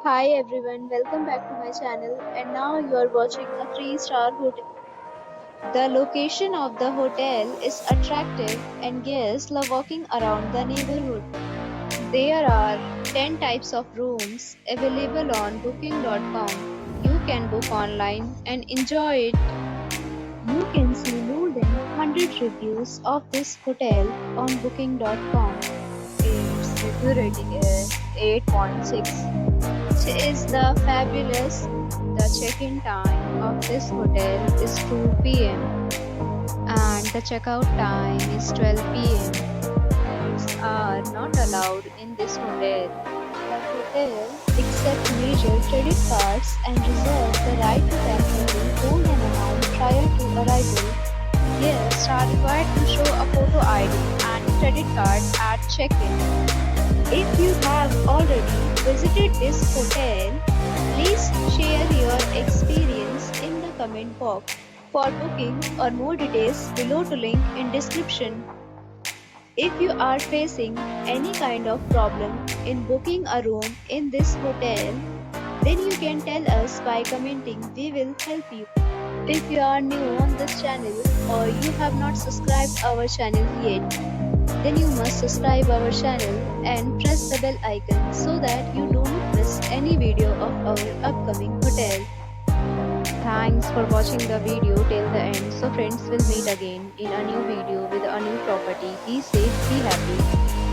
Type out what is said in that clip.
Hi everyone, welcome back to my channel and now you are watching a 3-star hotel. The location of the hotel is attractive and guests love walking around the neighborhood. There are 10 types of rooms available on booking.com. You can book online and enjoy it. You can see more than 100 reviews of this hotel on booking.com. Its review rating is 8.6, which is the fabulous. The check-in time of this hotel is 2 p.m. and the checkout time is 12 p.m. Pets are not allowed in this hotel. The hotel accepts major credit cards and reserves the right to temporarily hold an amount prior to arrival. Guests are required to show a photo ID and credit card at check-in. If you have already visited this hotel, please share your experience in the comment box. For booking or more details, below to link in description. If you are facing any kind of problem in booking a room in this hotel, then you can tell us by commenting. We will help you. If you are new on this channel or you have not subscribed our channel yet, then you must subscribe our channel and press the bell icon so that you don't miss any video of our upcoming hotel. Thanks for watching the video till the end. So friends, will meet again in a new video with a new property. Be safe, be happy.